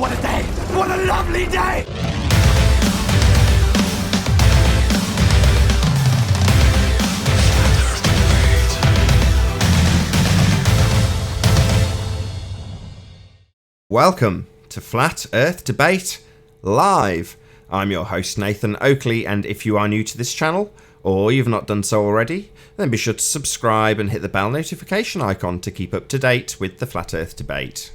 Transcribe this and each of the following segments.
what a day! What a lovely day! Welcome to Flat Earth Debate Live. I'm your host Nathan Oakley, and if you are new to this channel, or you've not done so already, then be sure to subscribe and hit the bell notification icon to keep up to date with the Flat Earth Debate.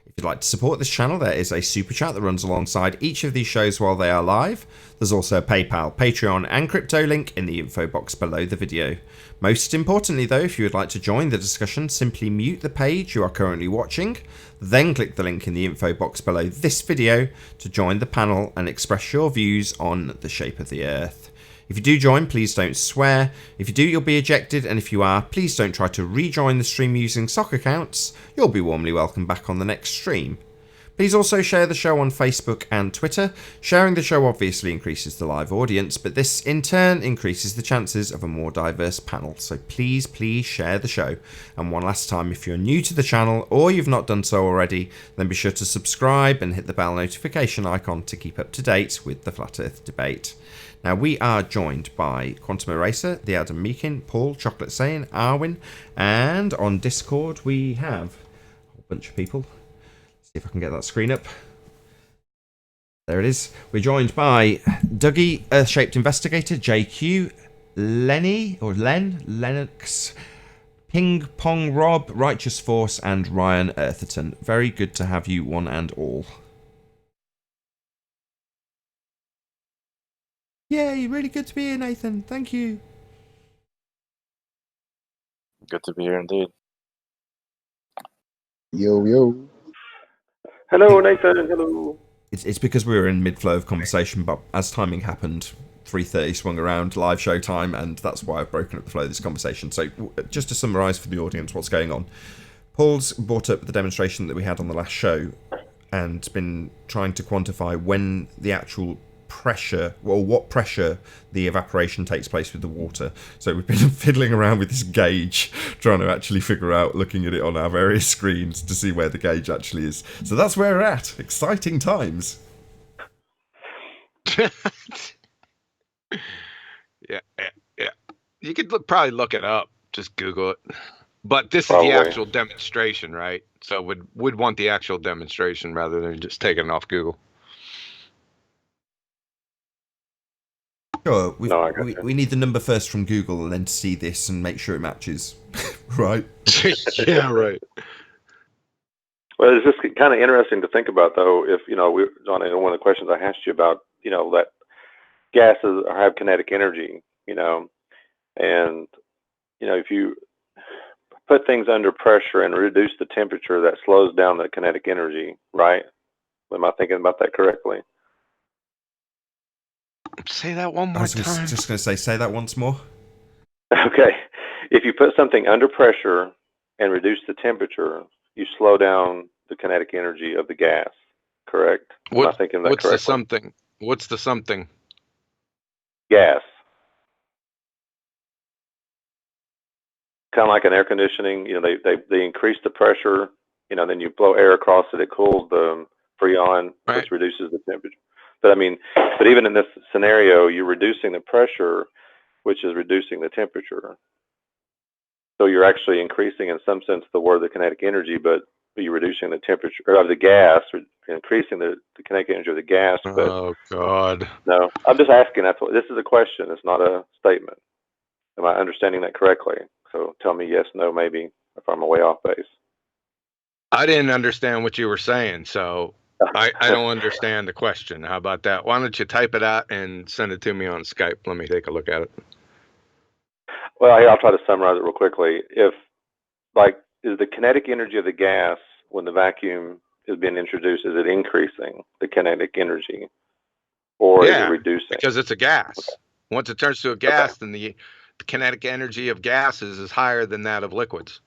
If you'd like to support this channel, there is a super chat that runs alongside each of these shows while they are live. There's also a PayPal, Patreon and crypto link in the info box below the video. Most importantly though, if you would like to join the discussion, simply mute the page you are currently watching, then click the link in the info box below this video to join the panel and express your views on the shape of the Earth. If you do join, please don't swear. If you do, you'll be ejected, and if you are, please don't try to rejoin the stream using sock accounts. You'll be warmly welcomed back on the next stream. Please also share the show on Facebook and Twitter. Sharing the show obviously increases the live audience, but this in turn increases the chances of a more diverse panel. So please share the show. And one last time, if you're new to the channel or you've not done so already, then be sure to subscribe and hit the bell notification icon to keep up to date with the Flat Earth Debate. Now, we are joined by Quantum Eraser, The Adam Meakin, Paul, Chocolate Saiyan, Arwin, and on Discord we have a whole bunch of people. Let's see if I can get that screen up. There it is. We're joined by Dougie, Earth-Shaped Investigator, JQ, Lenny, or Len, Lennox, Ping Pong Rob, Righteous Force, and Ryan Eartherton. Very good to have you one and all. Yay, really good to be here, Nathan. Thank you. Good to be here indeed. Yo. Hello, Nathan. Hello. It's because we were in mid-flow of conversation, but as timing happened, 3:30 swung around, live show time, and that's why I've broken up the flow of this conversation. So just to summarise for the audience what's going on. Paul's brought up the demonstration that we had on the last show and been trying to quantify when the actual pressure, well, what pressure the evaporation takes place with the water. So we've been fiddling around with this gauge, trying to actually figure out, looking at it on our various screens to see where the gauge actually is. So that's where we're at. Exciting times. Yeah. You could probably look it up. Just Google it. But this is the actual demonstration, right? So would want the actual demonstration rather than just taking it off Google. Sure, we need the number first from Google and then to see this and make sure it matches. Right? Yeah, right. Well, it's just kind of interesting to think about, though, if, John, one of the questions I asked you about, that gases have kinetic energy, and, if you put things under pressure and reduce the temperature, that slows down the kinetic energy, right? Am I thinking about that correctly? Say that one more I was time. just going to say that once more. Okay. If you put something under pressure and reduce the temperature, you slow down the kinetic energy of the gas, correct? Am I thinking that what's correctly? the something? What's the something? Gas. Kind of like an air conditioning, they increase the pressure, then you blow air across it, it cools the freon, Right. which reduces the temperature. But even in this scenario, you're reducing the pressure, which is reducing the temperature. So you're actually increasing, in some sense, the kinetic energy, but you're reducing the temperature of the gas, increasing the kinetic energy of the gas. But Oh God. no, I'm just asking. This is a question. It's not a statement. Am I understanding that correctly? So tell me yes, no, maybe, if I'm way off base. I didn't understand what you were saying, so I don't understand the question. How about that? Why don't you type it out and send it to me on Skype? Let me take a look at it. Well, I'll try to summarize it real quickly. Is the kinetic energy of the gas, when the vacuum is being introduced, is it increasing the kinetic energy, or is it reducing? Because it's a gas. Okay. Once it turns to a gas, then the kinetic energy of gases is higher than that of liquids.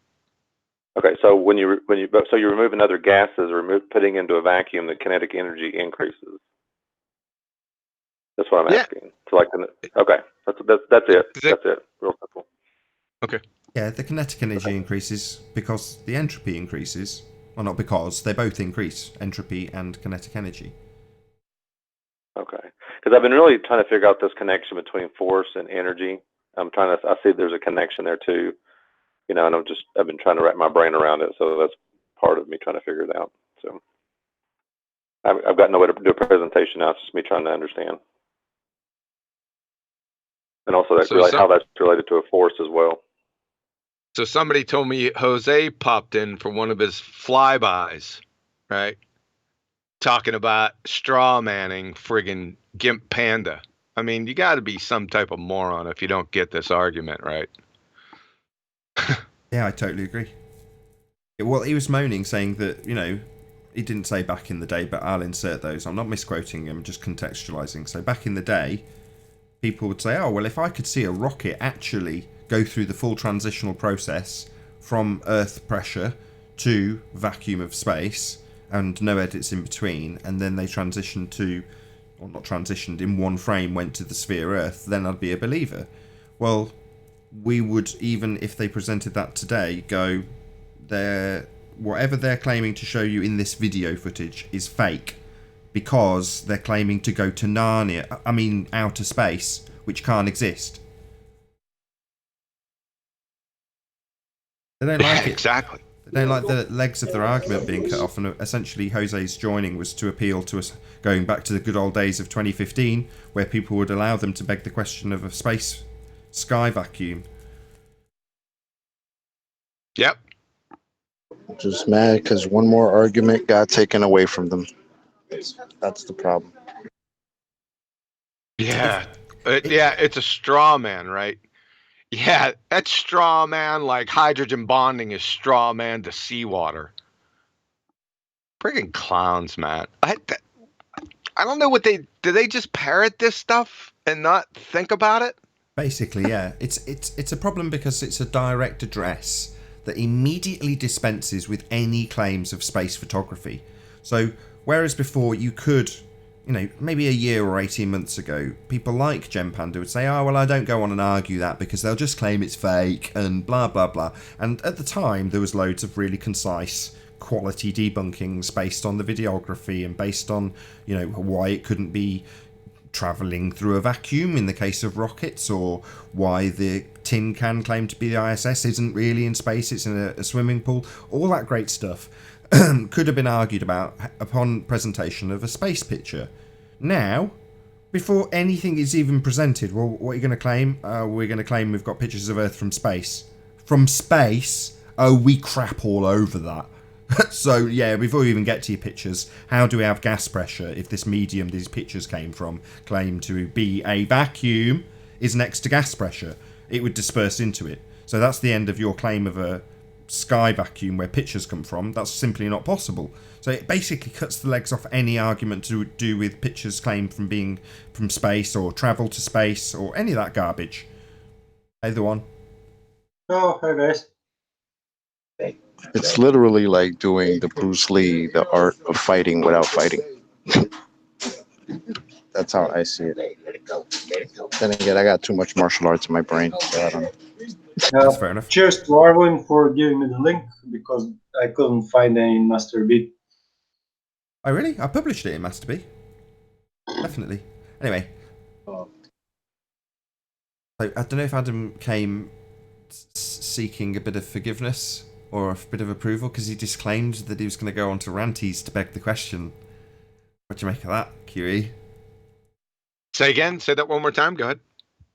Okay, so when you remove other gases or putting into a vacuum, the kinetic energy increases. That's what I'm asking. So okay, that's it. That's it. Real simple. Okay. Yeah, the kinetic energy increases because the entropy increases. Well, not because. They both increase entropy and kinetic energy. Okay. Because I've been really trying to figure out this connection between force and energy. I see there's a connection there too, and I've been trying to wrap my brain around it. So that's part of me trying to figure it out. So I've got no way to do a presentation now. It's just me trying to understand. And also how that's related to a force as well. So somebody told me Jose popped in for one of his flybys, right? Talking about straw manning friggin' Gimp Panda. I mean, you got to be some type of moron if you don't get this argument, right? Yeah, I totally agree. Well, he was moaning, saying that, he didn't say back in the day, but I'll insert those. I'm not misquoting him, just contextualizing. So back in the day, people would say, oh, well, if I could see a rocket actually go through the full transitional process from Earth pressure to vacuum of space and no edits in between, and then they transitioned to, or not transitioned, in one frame went to the sphere Earth, then I'd be a believer. Well, we would, even if they presented that today, go, whatever they're claiming to show you in this video footage is fake, because they're claiming to go to Narnia, outer space, which can't exist. They don't like it. Exactly. They don't like the legs of their argument being cut off, and essentially Jose's joining was to appeal to us going back to the good old days of 2015, where people would allow them to beg the question of a space sky vacuum. Yep. Just mad because one more argument got taken away from them. That's the problem. Yeah. It's a straw man, right? Yeah, that's straw man like hydrogen bonding is straw man to seawater. Friggin' clowns, Matt. I don't know what do they just parrot this stuff and not think about it? Basically, yeah. It's a problem because it's a direct address that immediately dispenses with any claims of space photography. So, whereas before you could, maybe a year or 18 months ago, people like Gem Panda would say, oh, well, I don't go on and argue that because they'll just claim it's fake and blah, blah, blah. And at the time, there was loads of really concise quality debunkings based on the videography and based on, why it couldn't be travelling through a vacuum in the case of rockets, or why the tin can claimed to be the ISS isn't really in space, it's in a swimming pool. All that great stuff could have been argued about upon presentation of a space picture. Now, before anything is even presented, well, what are you going to claim? We're going to claim we've got pictures of Earth from space. From space? Oh, we crap all over that. So, yeah, before we even get to your pictures, how do we have gas pressure if this medium these pictures came from, claimed to be a vacuum, is next to gas pressure? It would disperse into it. So that's the end of your claim of a sky vacuum where pictures come from. That's simply not possible. So it basically cuts the legs off any argument to do with pictures claimed from being from space or travel to space or any of that garbage. Either one. Oh, hi guys. It's literally like doing the Bruce Lee, the art of fighting without fighting. That's how I see it. Then again, I got too much martial arts in my brain, so I don't know. That's fair enough. Cheers to Arwen for giving me the link because I couldn't find any Master Beat. Oh, really? I published it in Master B. Definitely. Anyway. So, I don't know if Adam came seeking a bit of forgiveness or a bit of approval because he disclaimed that he was going to go on to Ranties to beg the question. What do you make of that, QE? Say that one more time. Go ahead.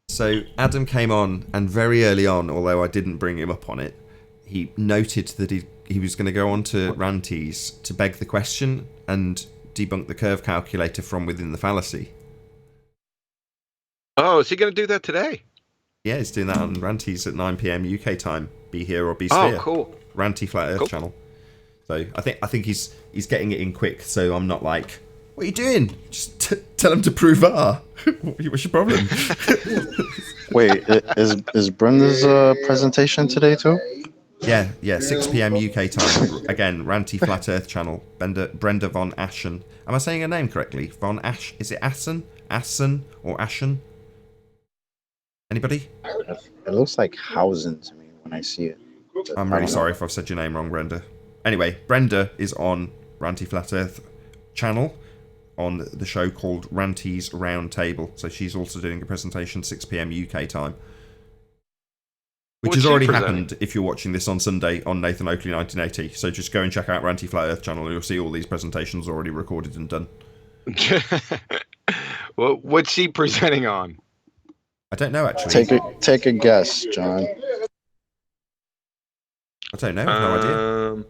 So Adam came on, and very early on, although I didn't bring him up on it, he noted that he was going to go on to Ranties to beg the question and debunk the curve calculator from within the fallacy. Oh, is he going to do that today? Yeah, he's doing that on Ranties at 9 PM UK time. Be here or be sphere. Oh, cool. Ranty Flat Earth channel. So I think he's getting it in quick. So I'm not like, what are you doing? Just tell him to prove R. What's your problem? Wait, is Brenda's presentation today too? Yeah, 6 PM UK time. Again, Ranty Flat Earth channel. Brenda von Aschen. Am I saying her name correctly? Von Ash? Is it Assen? Assen or Aschen? Anybody? It looks like Hausen to me when I see it. I'm really sorry if I've said your name wrong, Brenda. anyway, Brenda is on Ranty Flat Earth channel on the show called Ranty's Roundtable. So she's also doing a presentation 6 p.m. UK time. Which has already happened if you're watching this on Sunday on Nathan Oakley 1980. So just go and check out Ranty Flat Earth channel and you'll see all these presentations already recorded and done. Well, what's she presenting on? I don't know, actually. Take a guess, John. I don't know. I have no idea.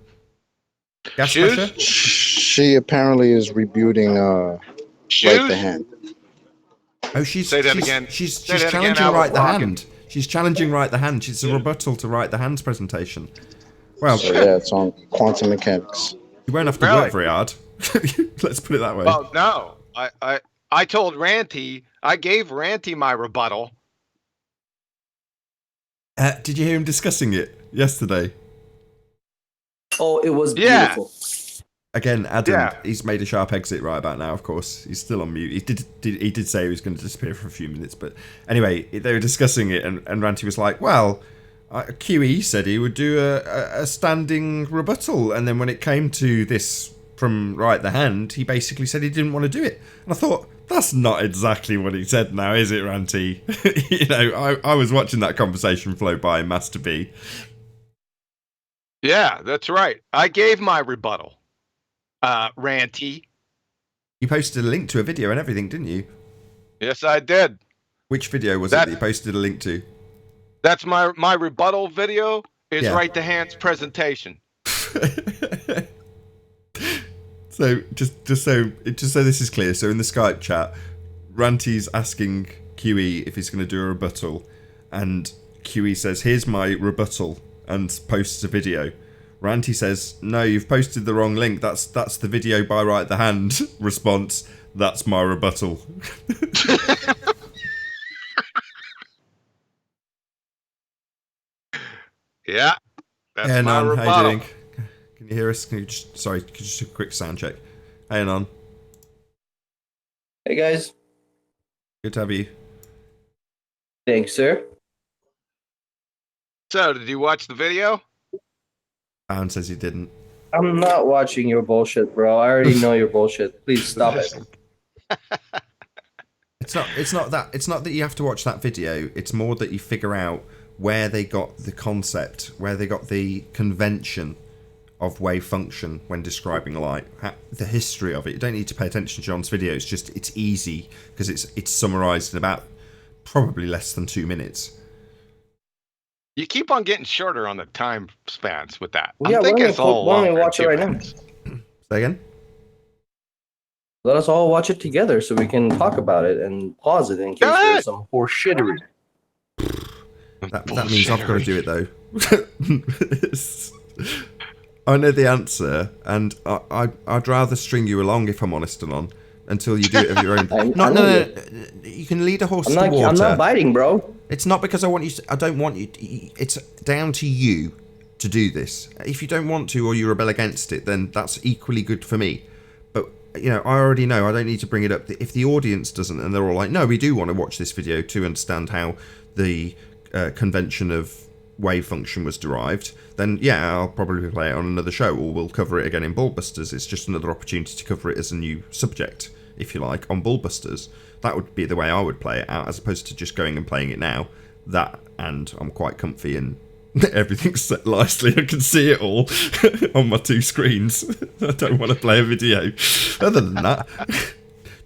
Gas shoes? pressure? She apparently is rebuting Right the Hand. Oh, she's Say that again. She's Say that challenging again, Right the Albert Hand. She's challenging Right the Hand. She's a rebuttal to Right the Hand's presentation. Well, So yeah, it's on quantum mechanics. you won't have to work very hard. Let's put it that way. Well, no. I told Ranty, I gave Ranty my rebuttal. Did you hear him discussing it yesterday? Oh, it was beautiful. Again, Adam, Yeah. he's made a sharp exit right about now, of course. He's still on mute. He did say he was going to disappear for a few minutes. But anyway, they were discussing it, and Ranty was like, well, QE said he would do a standing rebuttal. And then when it came to this from Right the Hand, he basically said he didn't want to do it. And I thought, that's not exactly what he said now, is it, Ranty? You know, I was watching that conversation flow by Master B. Yeah, that's right. I gave my rebuttal. Ranty. You posted a link to a video and everything, didn't you? Yes, I did. Which video was it that you posted a link to? That's my rebuttal video is Yeah. Right the Hand's presentation. So just so this is clear, so in the Skype chat, Ranty's asking QE if he's going to do a rebuttal, and QE says, "Here's my rebuttal," and posts a video. Ranty says, "No, you've posted the wrong link. That's the video by Right the Hand." Response, "That's my rebuttal." Yeah, that's Hey, my Anon, rebuttal. how you doing? Can you hear us? Could you just do a quick sound check? Hey, Anon. Hey guys. Good to have you. Thanks, sir. So, did you watch the video? Aaron says he didn't. I'm not watching your bullshit, bro. I already know your bullshit. Please stop it. It's not that you have to watch that video. It's more that you figure out where they got the concept, where they got the convention of wave function when describing light, the history of it. You don't need to pay attention to John's video. It's just, it's easy because it's summarized in about probably less than 2 minutes. You keep on getting shorter on the time spans with that. Well, yeah, I'm thinking it's all why don't we longer, watch it 2 right now? minutes. Say again? Let us all watch it together so we can talk about it and pause it in case there's some horse shittery. That means I've got to do it though. I know the answer, and I'd rather string you along, if I'm honest, Anon, until you do it of your own. No. You can lead a horse to water. I'm not biting, bro. It's not because I want you. I don't want you. It's down to you to do this. If you don't want to, or you rebel against it, then that's equally good for me. But you know, I already know. I don't need to bring it up. If the audience doesn't, and they're all like, "No, we do want to watch this video to understand how the convention of wave function was derived," then yeah, I'll probably play it on another show, or we'll cover it again in Bullbusters. It's just another opportunity to cover it as a new subject, if you like, on Bullbusters. That would be the way I would play it out, as opposed to just going and playing it now. That, and I'm quite comfy and everything's set nicely. I can see it all on my 2 screens. I don't want to play a video. Other than that,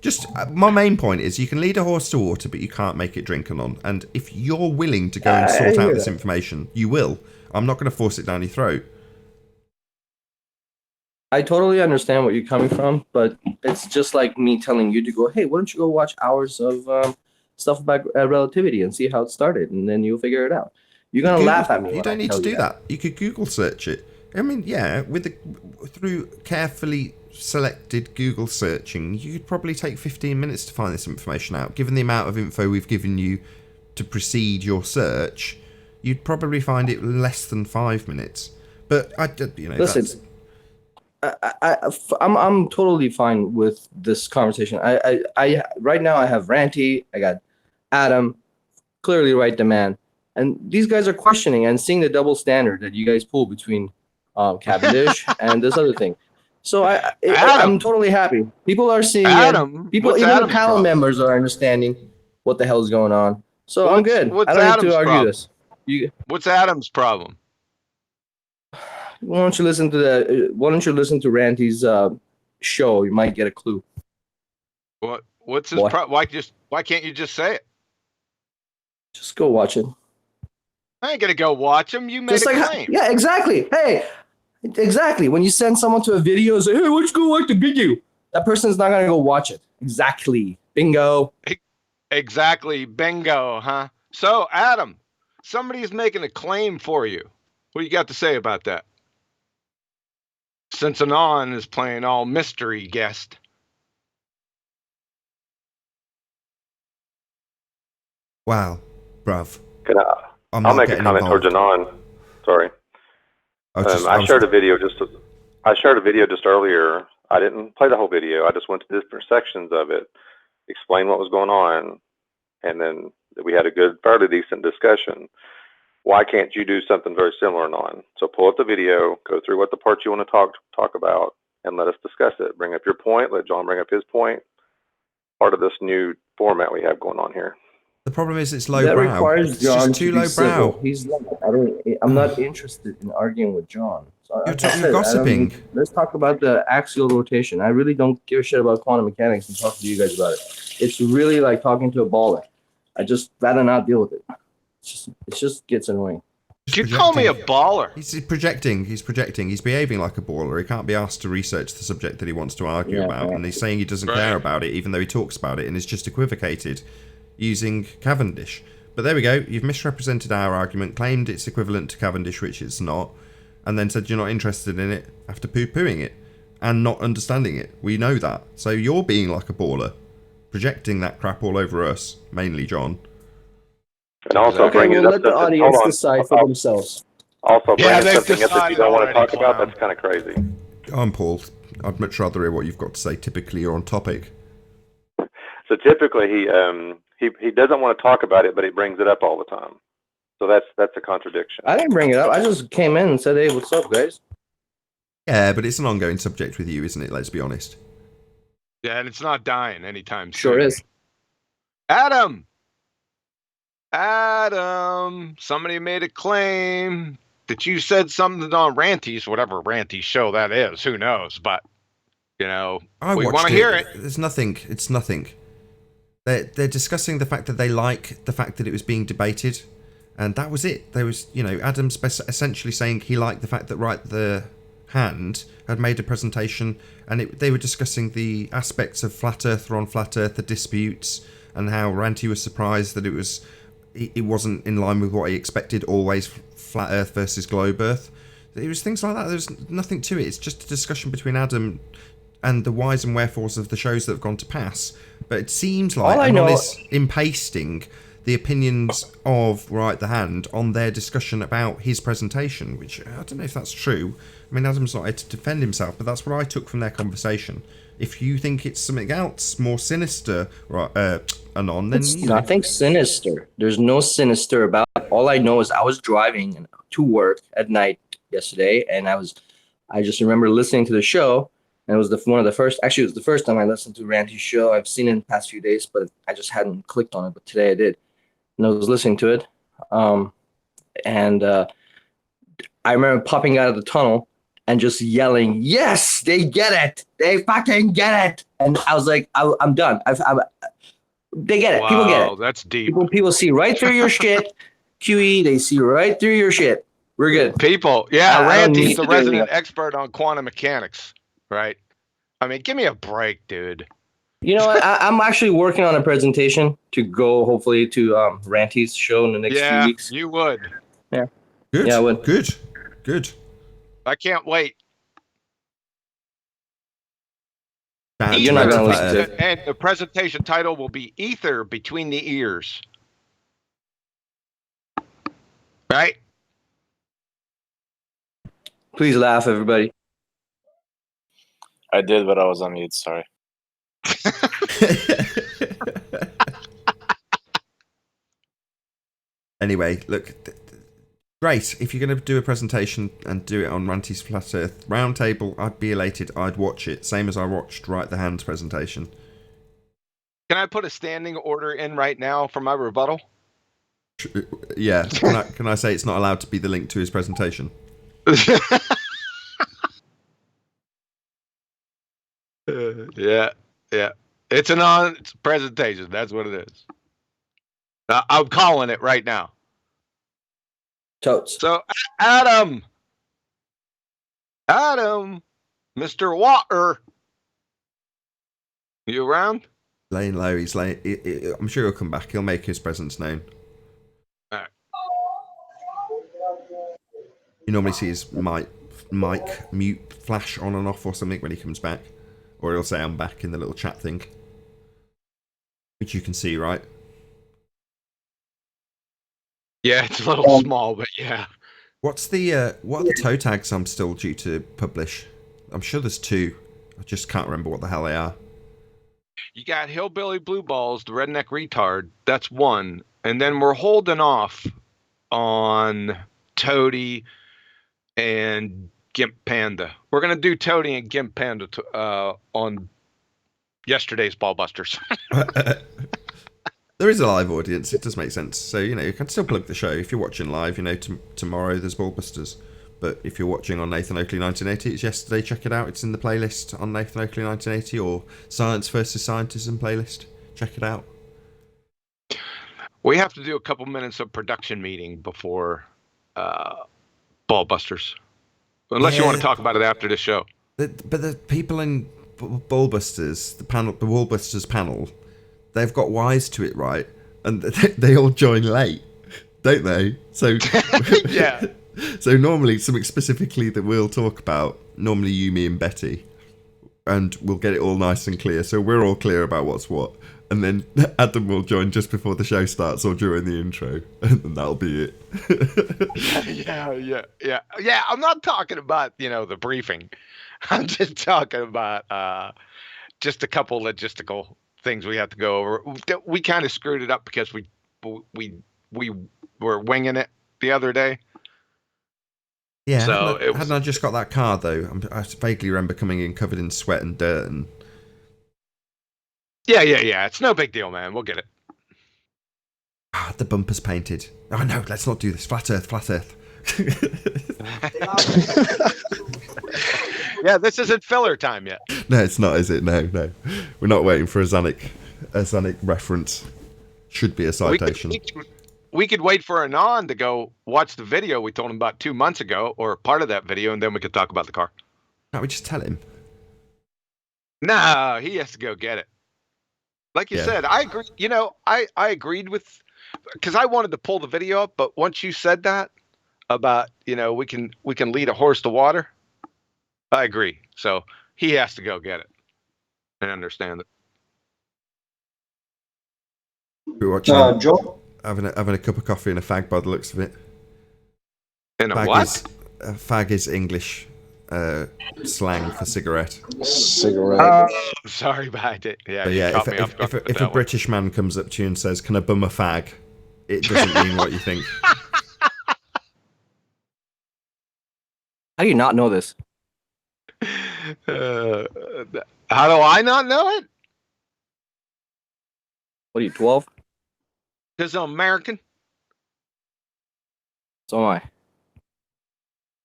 just my main point is you can lead a horse to water, but you can't make it drink along. And if you're willing to go and sort out this information, you will. I'm not going to force it down your throat. I totally understand what you're coming from, but it's just like me telling you to go, hey, why don't you go watch hours of stuff about relativity and see how it started, and then you'll figure it out. You're going to laugh at me. You don't need to do that. You could Google search it. I mean, yeah, through carefully selected Google searching, you could probably take 15 minutes to find this information out. Given the amount of info we've given you to precede your search, you'd probably find it less than 5 minutes. But listen, I'm totally fine with this conversation. I right now I have Ranty, I got Adam, clearly Right the Man, and these guys are questioning and seeing the double standard that you guys pull between Cavendish, and this other thing. So I'm Adam. totally happy. People are seeing Adam, it. People, what's even Adam's the panel problem? members are understanding what the hell is going on. So I'm good. What's I don't need Adam's to argue problem? this. What's Adam's problem? Why don't you listen to Why don't you listen to Randy's show? You might get a clue. What's his Boy. problem? Why can't you just say it? Just go watch it. I ain't gonna go watch him. You made Just a like claim. yeah, exactly. Hey, exactly. When you send someone to a video and say, "Hey, let's go watch the video," that person's not gonna go watch it. Exactly. Bingo. Exactly. Bingo, huh? So, Adam, somebody's making a claim for you. What do you got to say about that? Since Anon is playing all mystery guest. Wow, bruv. I'll make a comment towards Anon. Sorry. I shared a video just earlier. I didn't play the whole video. I just went to different sections of it, explained what was going on, and then we had a good, fairly decent discussion. Why can't you do something very similar, Anon? So pull up the video, go through what the parts you want to talk about, and let us discuss it. Bring up your point. Let John bring up his point. Part of this new format we have going on here. The problem is it's low That brow. requires It's John just too to be low civil. brow. He's not. I'm not interested in arguing with John. So You're gossiping. Let's talk about the axial rotation. I really don't give a shit about quantum mechanics and talk to you guys about it. It's really like talking to a baller. I just rather not deal with it. It just gets annoying. You call me a baller. He's projecting. He's projecting. He's behaving like a baller. He can't be asked to research the subject that he wants to argue about, and he's saying he doesn't care about it, even though he talks about it and is just equivocated using Cavendish. But there we go. You've misrepresented our argument, claimed it's equivalent to Cavendish, which it's not, and then said you're not interested in it after poo-pooing it and not understanding it. We know that. So you're being like a baller, projecting that crap all over us, mainly John. And also bringing let the audience decide for themselves. Also bringing something up that you don't want to talk about, that's kind of crazy. I'm Paul. I'd much rather hear what you've got to say. Typically, you're on topic. So typically, he doesn't want to talk about it, but he brings it up all the time. So that's a contradiction. I didn't bring it up. I just came in and said, "Hey, what's up, guys?" Yeah, but it's an ongoing subject with you, isn't it? Let's be honest. Yeah, and it's not dying anytime soon. Sure is. Adam, somebody made a claim that you said something on Ranty's, whatever Ranty's show that is. Who knows? But we want to hear it. There's nothing. It's nothing. They're discussing the fact that they like the fact that it was being debated, and that was it. There was, Adam's essentially saying he liked the fact that Right the Hand had made a presentation, and they were discussing the aspects of flat earther on flat earther disputes, and how Ranty was surprised that it wasn't in line with what he expected, always flat earth versus globe earth. It was things like that. There's nothing to it. It's just a discussion between Adam and the whys and wherefores of the shows that have gone to pass. But it seems like Anon is impasting the opinions of Right the Hand on their discussion about his presentation, which I don't know if that's true. I mean, Adam's not here to defend himself, but that's what I took from their conversation. If you think it's something else, more sinister, Anon, then... It's nothing sinister. There's no sinister about it. All I know is I was driving to work at night yesterday, and I just remember listening to the show, and it was it was the first time I listened to Ranty's show. I've seen it in the past few days, but I just hadn't clicked on it, but today I did. And I was listening to it, and I remember popping out of the tunnel and just yelling, "Yes, they get it! They fucking get it!" And I was like, I'm done. They get it. Wow, People get it. That's deep. People see right through your shit. QE, they see right through your shit. We're good. People, Ranty's the resident expert on quantum mechanics, right? I mean, give me a break, dude. You know what? I'm actually working on a presentation to go, hopefully, to Ranty's show in the next few weeks. You would. Yeah. Good. Yeah, I would. Good. I can't wait. You're not going to listen to it. And the presentation title will be Ether Between the Ears. Right? Please laugh, everybody. I did, but I was on mute. Sorry. Anyway, look, Great. If you're going to do a presentation and do it on Ranty's Flat Earth Roundtable, I'd be elated. I'd watch it, same as I watched Right the Hand presentation. Can I put a standing order in right now for my rebuttal? Yeah. Can I say it's not allowed to be the link to his presentation? Yeah. It's a non-presentation. That's what it is. I'm calling it right now. Totes. So, Adam, Mr. Water, you around? Laying low. He's laying. I'm sure he'll come back. He'll make his presence known. All right. You normally see his mic mute flash on and off or something when he comes back, or he'll say I'm back in the little chat thing, which you can see, right? Yeah, it's a little small, but yeah. What are the toe tags I'm still due to publish? I'm sure there's 2. I just can't remember what the hell they are. You got Hillbilly Blue Balls, the Redneck Retard. That's 1. And then we're holding off on Toady and Gimp Panda. We're going to do Toady and Gimp Panda on yesterday's Ballbusters. There is a live audience. It does make sense. So, you can still plug the show. If you're watching live, tomorrow there's Ballbusters. But if you're watching on Nathan Oakley 1980, it's yesterday. Check it out. It's in the playlist on Nathan Oakley 1980 or Science versus Scientism playlist. Check it out. We have to do a couple minutes of production meeting before Ballbusters. Unless you want to talk about it after the show. But the people in Ballbusters, the Ballbusters panel, they've got wise to it, right? And they all join late, don't they? So yeah. So normally something specifically that we'll talk about, normally you, me and Betty, and we'll get it all nice and clear. So we're all clear about what's what. And then Adam will join just before the show starts or during the intro. And that'll be it. Yeah. I'm not talking about, the briefing. I'm just talking about just a couple logistical things we have to go over. We kind of screwed it up because we were winging it the other day. Yeah, so hadn't I just got that car though? I vaguely remember coming in covered in sweat and dirt. And yeah. It's no big deal, man. We'll get it. The bumper's painted. Oh no, let's not do this. Flat Earth. Yeah, this isn't filler time yet. No, it's not, is it? No. We're not waiting for a Zanuck reference. Should be a citation. We could wait for Anon to go watch the video we told him about 2 months ago, or part of that video, and then we could talk about the car. Can't we just tell him? No, he has to go get it. Like you said, I agree. I agreed with, because I wanted to pull the video up, but once you said that about, we can lead a horse to water, I agree. So he has to go get it and understand it. We're watching. Joe? Having a cup of coffee and a fag by the looks of it. And a what? Fag is English slang for cigarette. Cigarette. Sorry about it. Yeah, but yeah. If a British man comes up to you and says, "Can I bum a fag?" it doesn't mean what you think. How do you not know this? How do I not know it? What are you, 12? Because I'm American. So am I.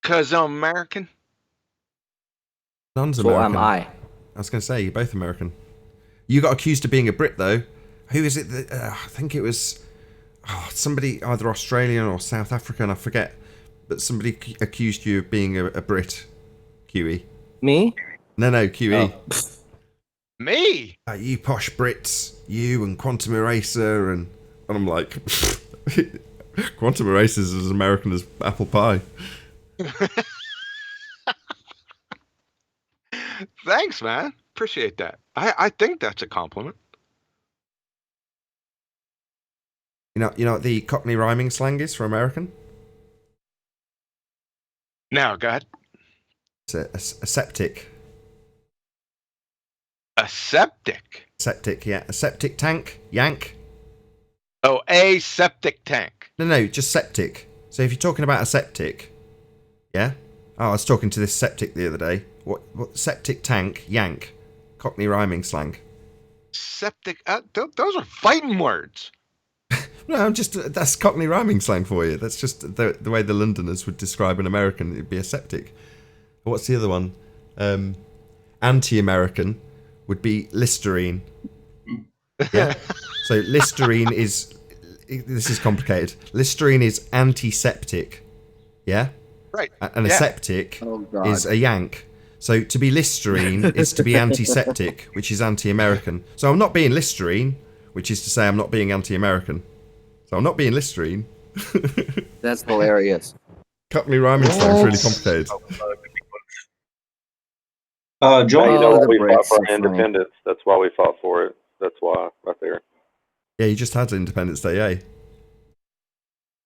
Because I'm American. Non's So American. am I. I was going to say, you're both American. You got accused of being a Brit, though. Who is it that... I think it was somebody, either Australian or South African, I forget. But somebody accused you of being a Brit, QE. Me? No, QE. Oh. Me? You posh Brits, you and Quantum Eraser, and I'm like, Quantum Eraser's as American as apple pie. Thanks, man. Appreciate that. I think that's a compliment. You know what the Cockney rhyming slang is for American? Now, go ahead. It's a septic. A septic? Septic, yeah. A septic tank, yank. Oh, a septic tank. No, just septic. So if you're talking about a septic, yeah? Oh, I was talking to this septic the other day. What septic tank, yank. Cockney rhyming slang. Septic. Those are fighting words. No, that's Cockney rhyming slang for you. That's just the way the Londoners would describe an American. It'd be a septic. What's the other one? Anti-American would be Listerine. Yeah. So Listerine is... This is complicated. Listerine is antiseptic. Yeah? Right. And a septic is a yank. So to be Listerine is to be antiseptic, which is anti-American. So I'm not being Listerine, which is to say I'm not being anti-American. So I'm not being Listerine. That's hilarious. Cockney rhyming slang is really complicated. John, you know Oh, what the we fought Brits, for so funny. independence. That's why we fought for it. That's why, right there. Yeah, you just had Independence Day, eh?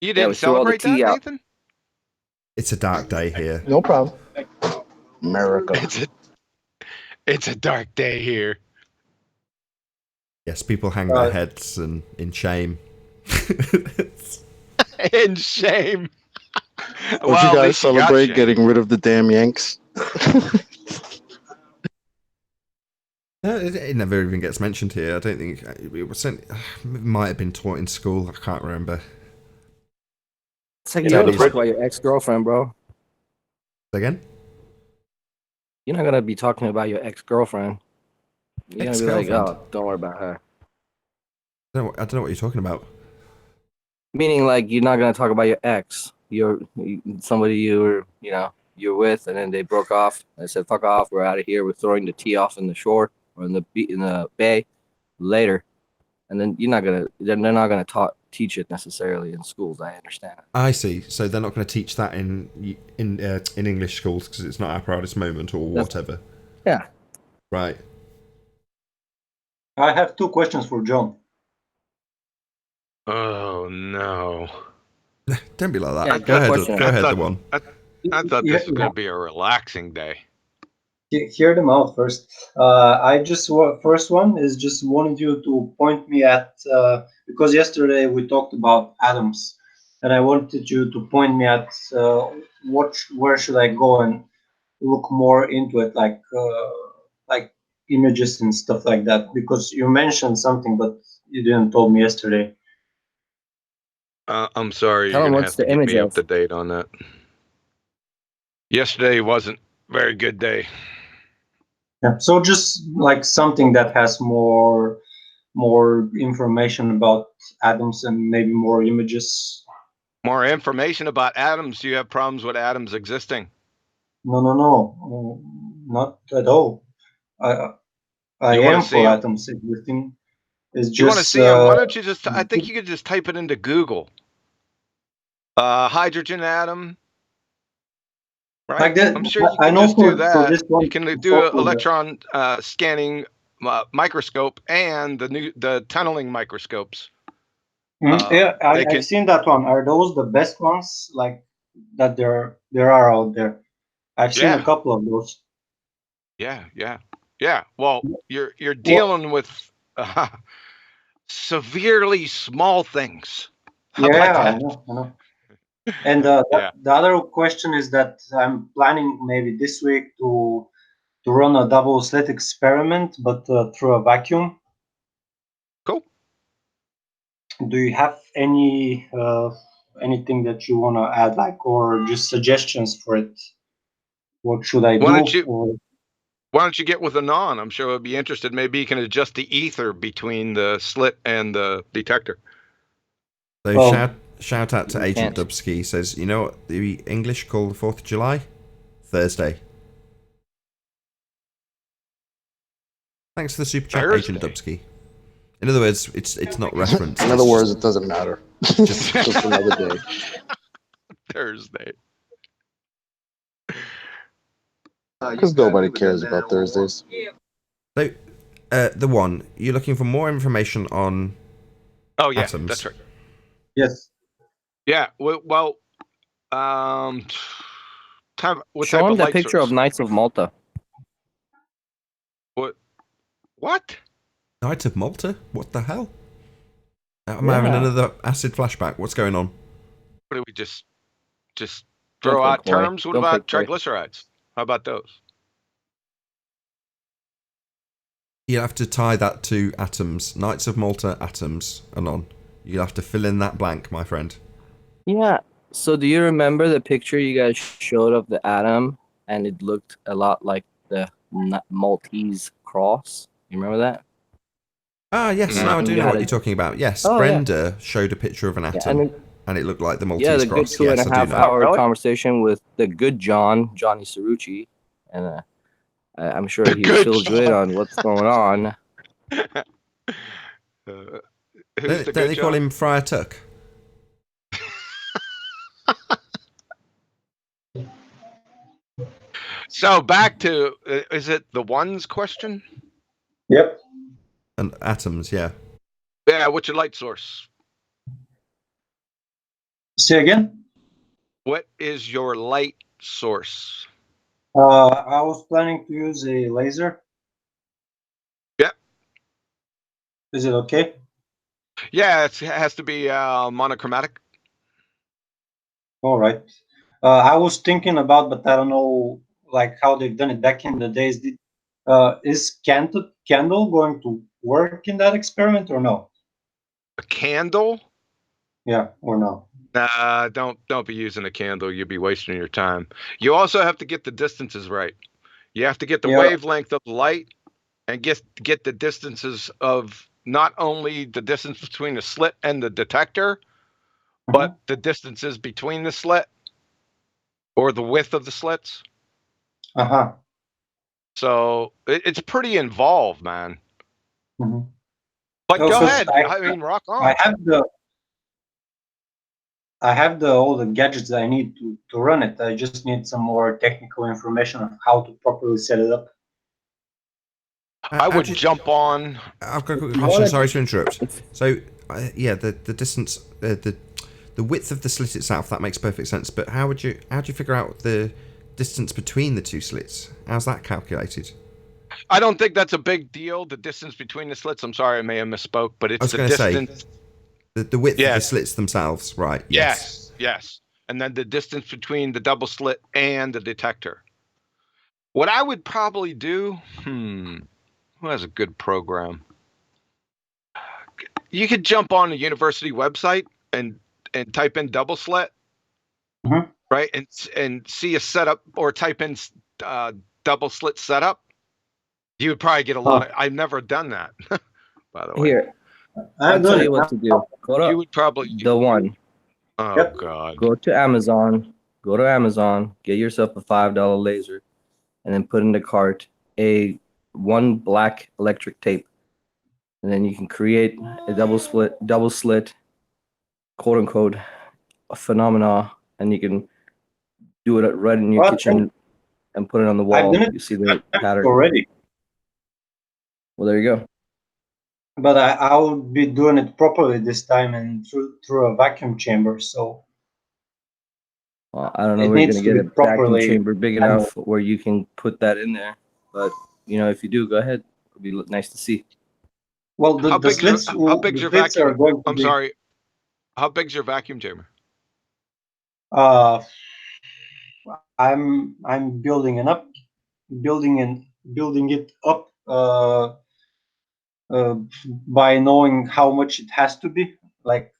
You we didn't threw all the celebrate that, tea out. Nathan? It's a dark day here. No problem. America. It's a dark day here. Yes, people hang their heads and in shame. In shame. Would you guys celebrate getting rid of the damn Yanks? No, it never even gets mentioned here. I don't think it was sent. It might have been taught in school. I can't remember. It's like you don't talk about your ex-girlfriend, bro. Again? You're not gonna be talking about your ex-girlfriend. You're gonna be like, Ex-girlfriend? oh, don't worry about her. I don't know what you're talking about. Meaning, like, you're not gonna talk about your ex. Somebody you're with, and then they broke off. They said, "Fuck off, we're out of here. We're throwing the tea off in the shore or in the bay later." And then they're not gonna teach it necessarily in schools. I understand. I see. So they're not going to teach that in English schools because it's not our proudest moment or whatever. Yeah. Right. I have two questions for John. Oh no! Don't be like that. Yeah, go ahead. question. Go ahead. The one. I thought this was going to be a relaxing day. Hear them out first. First one is just wanted you to point me at because yesterday we talked about atoms, and I wanted you to point me at where should I go and look more into it, like images and stuff like that. Because you mentioned something, but you didn't told me yesterday. I'm sorry, Tell you're him going to what's have to the keep me image up to date on that. Yesterday wasn't a very good day. Yeah. So just like something that has more information about atoms and maybe more images. More information about atoms. Do you have problems with atoms existing? No, not at all. I am for atoms existing. It's just you want to see them? Why don't you just? I think you could just type it into Google. Hydrogen atom. Right. Like that, I'm sure you can just do that. You can do an electron scanning microscope and the tunneling microscopes. Yeah, I've seen that one. Are those the best ones? Like that there are out there. I've seen a couple of those. Yeah. Well, you're dealing with severely small things. How about that? I know. And the other question is that I'm planning maybe this week to run a double-slit experiment, but through a vacuum. Cool. Do you have any anything that you want to add, like, or just suggestions for it? What should I do? Why don't you get with Anon? I'm sure he'll be interested. Maybe you can adjust the ether between the slit and the detector. So shout out to Agent Dubsky. He says, you know what the English call the 4th of July? Thursday. Thanks for the super chat, Agent Dubsky. In other words, it's not referenced. In other words, it doesn't matter. just another day. Thursday. Because nobody cares about Thursdays. So, the one, you're looking for more information on atoms. That's right. Yes. Yeah. Well, show him the picture of Knights of Malta. What? Knights of Malta? What the hell? Am I having another acid flashback? What's going on? What do we just Just Don't throw play out coy. terms. What Don't play about coy. triglycerides? How about those? You'll have to tie that to atoms. Knights of Malta atoms, Anon. You'll have to fill in that blank, my friend. Yeah. So do you remember the picture you guys showed of the atom, and it looked a lot like the Maltese cross? You remember that? Ah, yes, Mhm. now I And do you know had what a- you're talking about. Yes, Oh, yeah. Brenda showed a picture of an Yeah, atom, and and it looked like the yeah, Maltese the good cross. two and Yes, a I do half know. hour really? conversation with the good Johnny Cerrucci, and I'm sure The he good filled you in John. on what's going on. Who's the Don't good they call John? him Friar Tuck? So back to is it the ones question? Yep. And atoms, yeah. Yeah. What's your light source? Say again. What is your light source? I was planning to use a laser. Yep. Is it okay? Yeah, it has to be monochromatic. All right. I was thinking about, but I don't know, like how they've done it back in the days. Is candle going to work in that experiment or no? A candle? Yeah, or no? Nah, don't be using a candle. You'll be wasting your time. You also have to get the distances right. You have to get the Yeah. wavelength of light and get the distances of not only the distance between the slit and the detector, but the distances between the slit or the width of the slits. Uh huh. So it's pretty involved, man. Mm-hmm. But No, go 'cause ahead. I mean, rock I on. have the all the gadgets that I need to run it. I just need some more technical information on how to properly set it up. I would jump on. I've got a quick You question. wanna- Sorry to interrupt. So, yeah, the distance, the width of the slit itself, that makes perfect sense. But how do you figure out the distance between the two slits? How's that calculated? I don't think that's a big deal. The distance between the slits. I'm sorry, I may have misspoke, but I it's was the going to say distance. the width of Yeah. the slits themselves, right? Yes. Yes. And then the distance between the double slit and the detector. What I would probably do, who has a good program? You could jump on the university website and type in double slit, right? And see a setup, or type in double slit setup. You would probably get a lot of. I've never done that, by the way. Here, I'm I'll doing tell it you what to do. Go to You would probably. the one. Oh Yep. God. Go to Amazon. Go to Amazon. Get yourself a $5 laser, and then put in the cart a one black electric tape, and then you can create a double slit, quote unquote, a phenomena, and you can do it right in your Well, kitchen and put it on the I've wall. done it You see the pattern. already, Well, there you go. but I will be doing it properly this time and through a vacuum chamber. So Well, I don't know it where you're needs gonna to get be a vacuum properly chamber big handled. enough where you can put that in there. But if you do, go ahead. It'll be nice to see. Well, How the big's your slits are vacuum? going to I'm be. sorry. How big's your vacuum chamber? Uh, I'm building it up, building it up by knowing how much it has to be. Like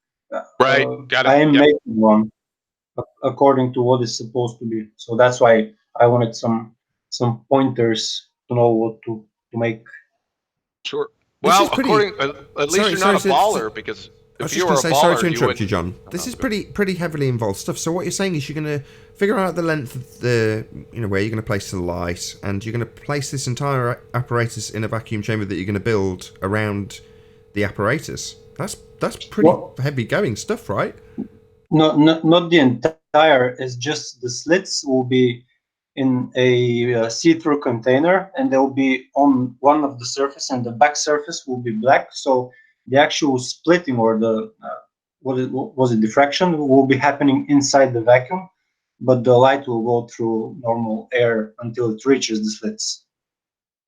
Right. Got I it. am Yep. making one according to what is supposed to be. So that's why I wanted some pointers to know what to make. Sure. This Well, is pretty. at least you're not a baller, because I was if just you going were to a say, sorry baller, to you interrupt you, wouldn't. John. This is go. pretty heavily involved stuff. So what you're saying is you're going to figure out the length of the, where you're going to place the light, and you're going to place this entire apparatus in a vacuum chamber that you're going to build around the apparatus. That's pretty heavy going stuff, right? Not the entire. It's just the slits will be in a see-through container, and they'll be on one of the surface, and the back surface will be black. So the actual splitting, or the what was it, diffraction, will be happening inside the vacuum, but the light will go through normal air until it reaches the slits.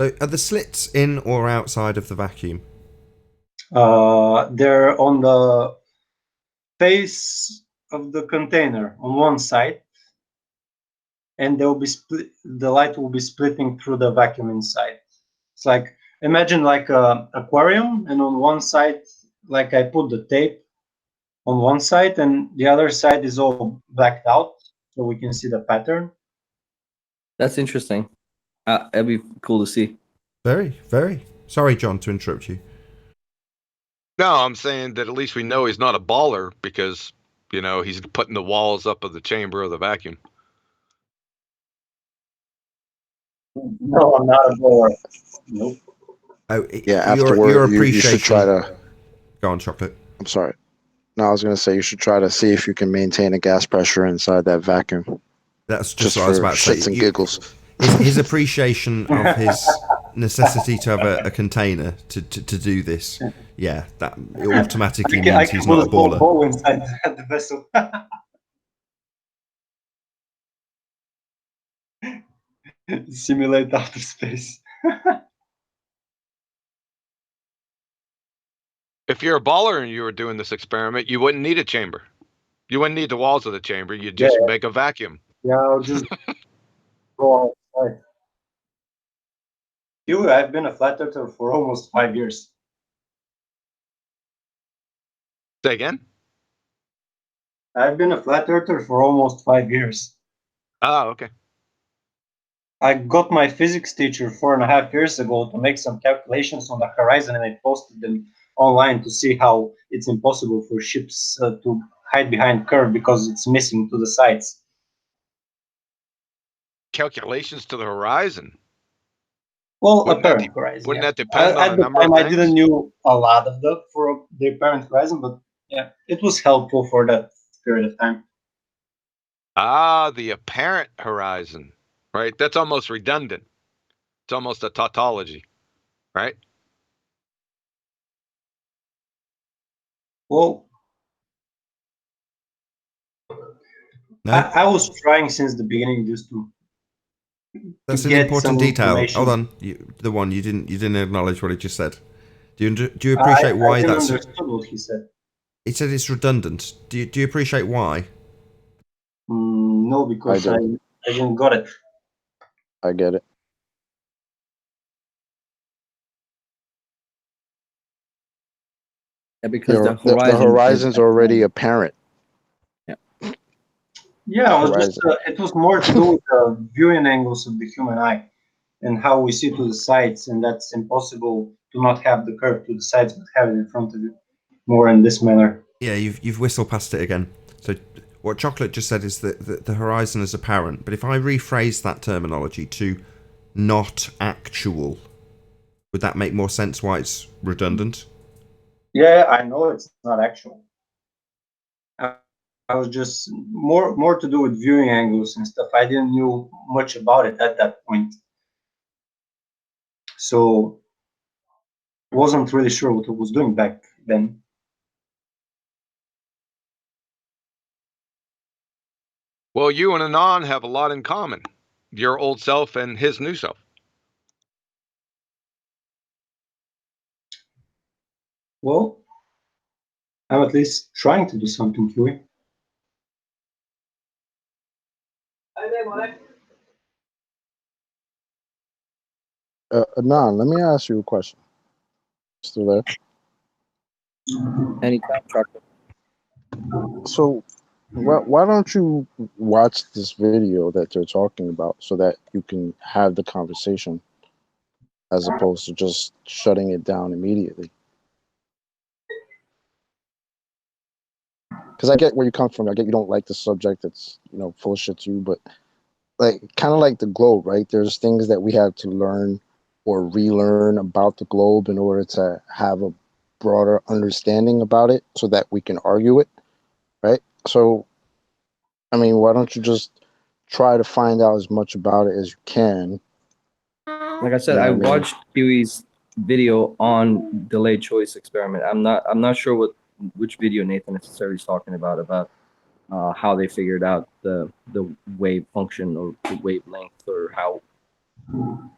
So are the slits in or outside of the vacuum? They're on the face of the container on one side, and they'll be split. The light will be splitting through the vacuum inside. It's like, imagine like a aquarium, and on one side, like I put the tape on one side, and the other side is all blacked out, so we can see the pattern. That's interesting. That'd be cool to see. Very, very. Sorry, John, to interrupt you. No, I'm saying that at least we know he's not a baller because, you know, he's putting the walls up of the chamber of the vacuum. No, I'm not a bowler. Nope. Oh, Yeah, afterward, your you appreciation. should try to. Go on, Chocolate. I'm sorry. No, I was going to say you should try to see if you can maintain a gas pressure inside that vacuum. That's Just what I was for about to say. shits and giggles. His appreciation of his necessity to have a container to do this, yeah, that automatically means he's not a baller. Bowl inside the vessel. Simulate outer space. If you're a baller and you were doing this experiment, you wouldn't need a chamber. You wouldn't need the walls of the chamber. You'd just make a vacuum. Yeah, I'll just go outside. I've been a flat earther for almost 5 years. Say again? I've been a flat earther for almost 5 years. Oh, okay. I got my physics teacher 4.5 years ago to make some calculations on the horizon, and I posted them online to see how it's impossible for ships to hide behind curve because it's missing to the sides. Calculations to the horizon. Well, Wouldn't apparent that horizon. Wouldn't Yeah. that depend on At a the number time, of I things? didn't know a lot of the for the apparent horizon, but yeah, it was helpful for that period of time. Ah, the apparent horizon, right? That's almost redundant. It's almost a tautology, right? Well, No, I was trying since the beginning just to that's an get important some detail. information. Hold on, you didn't acknowledge what he just said. Do you appreciate why I didn't that's? understood what he said. He said it's redundant. Do you appreciate why? No, because I I do. didn't got it. I get it. Yeah, because the The horizon's already apparent. Yeah, it was more to do with the viewing angles of the human eye and how we see to the sides, and that's impossible to not have the curve to the sides but have it in front of you more in this manner. Yeah, you've whistled past it again. So what Chocolate just said is that the horizon is apparent, but if I rephrase that terminology to not actual, would that make more sense why it's redundant? Yeah, I know it's not actual. I was just more to do with viewing angles and stuff. I didn't know much about it at that point, so wasn't really sure what I was doing back then. Well, you and Anon have a lot in common. Your old self and his new self. Well, I'm at least trying to do something, Huey. Anon, let me ask you a question. Still there? Anytime, Chocolate. So, why don't you watch this video that they're talking about so that you can have the conversation as opposed to just shutting it down immediately? Because I get where you come from. I get you don't like the subject. It's full of shit to you, but like kind of like the globe, right? There's things that we have to learn or relearn about the globe in order to have a broader understanding about it so that we can argue it, right? So, I mean, why don't you just try to find out as much about it as you can? Like I said, I watched Huey's video on delayed choice experiment. I'm not sure which video Nathan necessarily is talking about how they figured out the wave function or the wavelength or how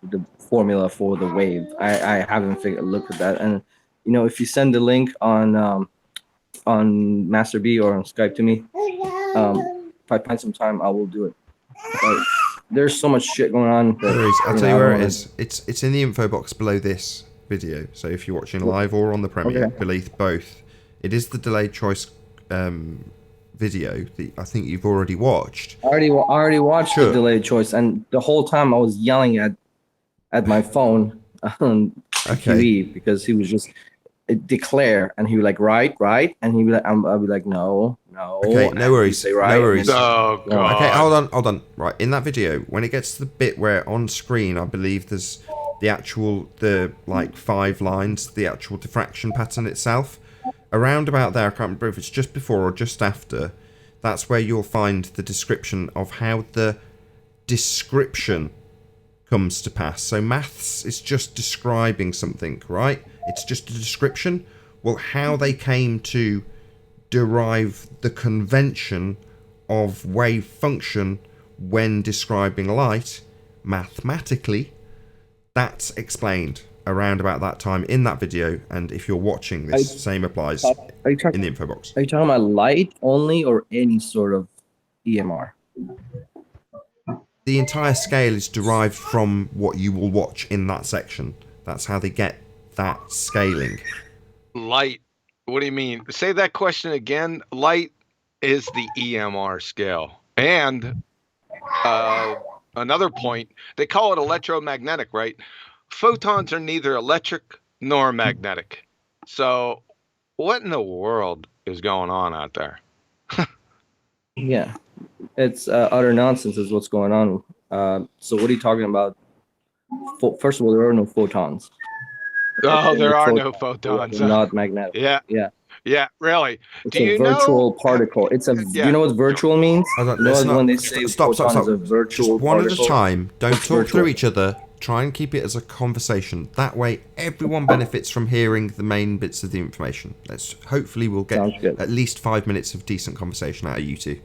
the formula for the wave. I haven't looked at that. And if you send the link on Master B or on Skype to me, if I find some time, I will do it. But there's so much shit going on. No That, worries. I'll tell you I where don't it wanna- is. It's in the info box below this video. So if you're watching live or on the Premiere, Okay. beneath both, it is the delayed choice video that I think you've already watched. I already watched Sure. the delayed choice, and the whole time I was yelling at my phone on Okay. QE because he was just declare, and he was like right, and he would like I'll be like no. Okay, and no he'd worries, say, no right, and worries. then- Oh God. Okay, hold on. Right, in that video, when it gets to the bit where on screen, I believe there's the like 5 lines, the actual diffraction pattern itself. Around about there, I can't remember if it's just before or just after. That's where you'll find the description of how the description comes to pass. So maths is just describing something, right? It's just a description. Well, how they came to derive the convention of wave function when describing light mathematically, that's explained around about that time in that video. And if you're watching this, same applies Are you in talking? the info box. Are you talking about light only or any sort of EMR? The entire scale is derived from what you will watch in that section. That's how they get that scaling. Light. What do you mean? Say that question again. Light is the EMR scale. And another point, they call it electromagnetic, right? Photons are neither electric nor magnetic. So what in the world is going on out there? Yeah, it's utter nonsense is what's going on. So what are you talking about? First of all, there are no photons. Oh, there are no Photons. photons. They're not magnetic. Yeah, really. It's Do a you virtual know? particle. It's a. Yeah. Do you know what virtual means? Hold on, You know let's when not- they say stop. photon is a virtual Just one at a particle? time. Don't It's talk virtual. through each other. Try and keep it as a conversation. That way, everyone benefits from hearing the main bits of the information. Hopefully we'll Sounds get good. at least 5 minutes of decent conversation out of you two.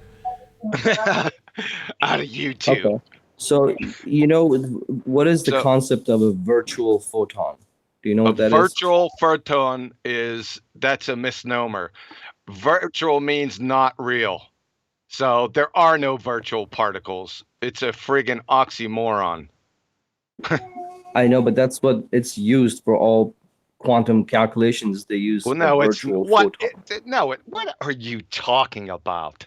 Out of you two. Okay. So you know what is the So- concept of a virtual photon? Do you know A what that is? virtual photon that's a misnomer. Virtual means not real. So there are no virtual particles. It's a friggin' oxymoron. I know, but that's what it's used for all quantum calculations. They use Well, a no, it's virtual what? photon. What are you talking about?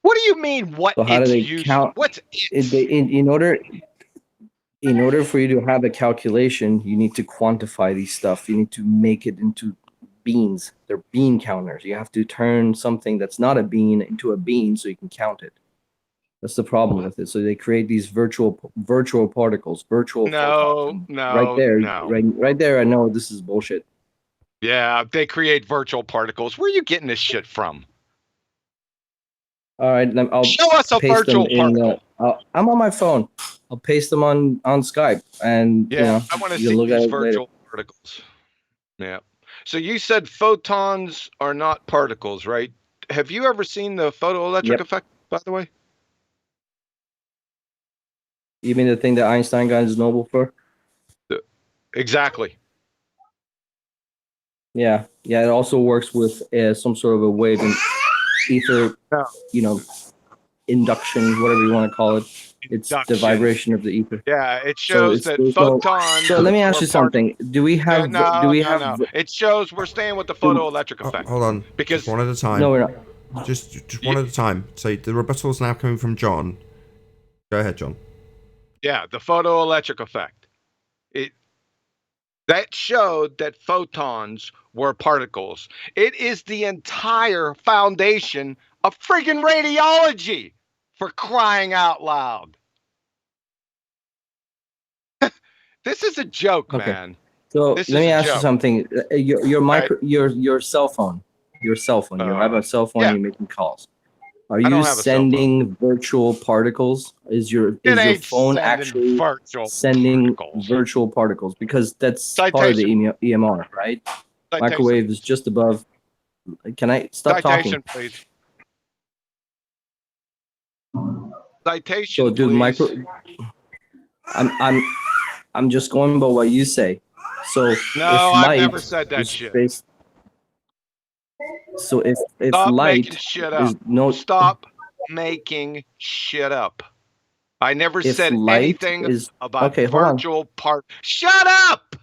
What do you mean? What So how do it's they used? count? What's it? In order for you to have a calculation, you need to quantify these stuff. You need to make it into beans. They're bean counters. You have to turn something that's not a bean into a bean so you can count it. That's the problem with it. So they create these virtual particles, virtual photons. And right there, right there. I know this is bullshit. Yeah, they create virtual particles. Where are you getting this shit from? All right, I'll Show us a paste them virtual in. particle. I'm on my phone. I'll paste them on Skype, and Yeah, I want to you see look at these it later. virtual particles. Yeah. So you said photons are not particles, right? Have you ever seen the photoelectric Yep. effect, by the way? You mean the thing that Einstein got his Nobel for? Exactly. Yeah. It also works with some sort of a wave in ether, Yeah. Induction, whatever you want to call it. It's the Induction. vibration of the ether. Yeah, it shows that there's no- photons. So let me ask are you something. Do we have? No. It shows we're staying with the photoelectric effect. Hold on. Because just one at a time. No, we're not. Just one at a time. So the rebuttal's now coming from John. Go ahead, John. yeah, the photoelectric effect. That showed that photons were particles. It is the entire foundation of friggin' radiology, for crying out loud. This is a joke, Okay. man. So This let is me a ask you joke. something. Your cell phone. You have a cell phone. yeah. You're making calls. Are I you don't have a cell phone. sending virtual particles? Is your ain't phone sending actually virtual sending particles. virtual particles? Because that's part of the Citation. EMR, right? Citation. Microwave is just above. Can I stop Citation, talking? please. Citation, So, dude, please. I'm just going by what you say. So No, if I've light never said that is shit. based- So if Stop making light shit is up. no Stop making shit up. I never if said light anything is about okay, hold on. virtual part. Shut up!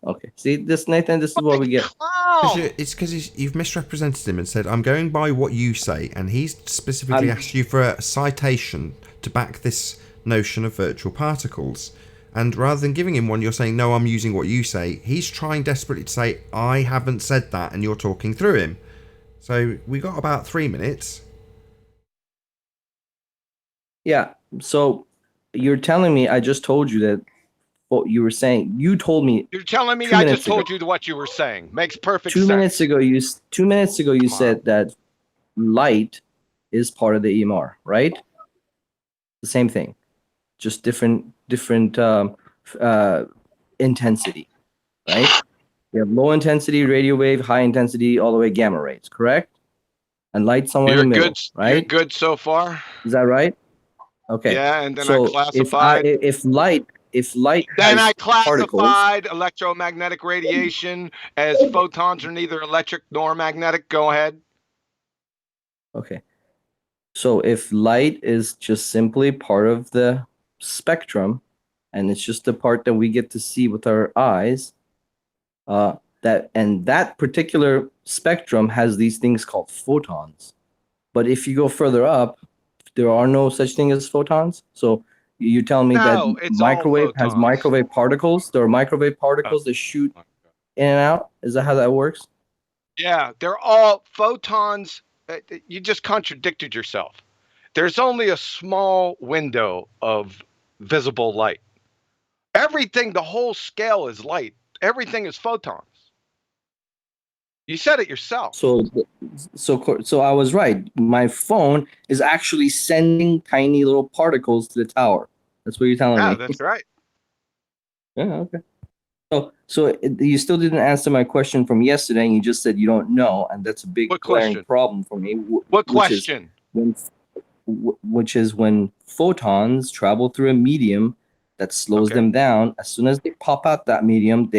Okay. See this, Nathan, this is what we get. Clown! It's because you've misrepresented him and said, I'm going by what you say, and he's specifically asked you for a citation to back this notion of virtual particles. And rather than giving him one, you're saying, no, I'm using what you say. He's trying desperately to say, I haven't said that, and you're talking through him. So we got about 3 minutes. Yeah. So you're telling me I just told you that what you were saying. You told me You're telling me 2 I minutes just told ago. you what you were saying. Makes perfect 2 sense. minutes ago you 2 minutes ago you said that light is part of the EMR, right? The same thing, just different intensity, right? We have low intensity radio wave, high intensity, all the way gamma rays, correct? And light somewhere in the middle, right? You're good so far. Is that right? Okay. Yeah, and then so I classified. if light Then has I particles, classified electromagnetic radiation as photons are neither electric nor magnetic. Go ahead. okay. So if light is just simply part of the spectrum, and it's just the part that we get to see with our eyes, that particular spectrum has these things called photons. But if you go further up, there are no such thing as photons. So you tell me No, that it's all microwave has photons. microwave particles. There are microwave particles that shoot in and out. Is that how that works? Yeah, they're all photons. You just contradicted yourself. There's only a small window of visible light. Everything, the whole scale is light. Everything is photons. You said it yourself. So I was right. My phone is actually sending tiny little particles to the tower. That's what you're telling me. Yeah, that's right. Yeah, okay. So you still didn't answer my question from yesterday, and you just said you don't know, and that's a big What glaring question? problem for me. What question? Which is when photons travel through a medium that slows them down. As soon as they pop out that medium,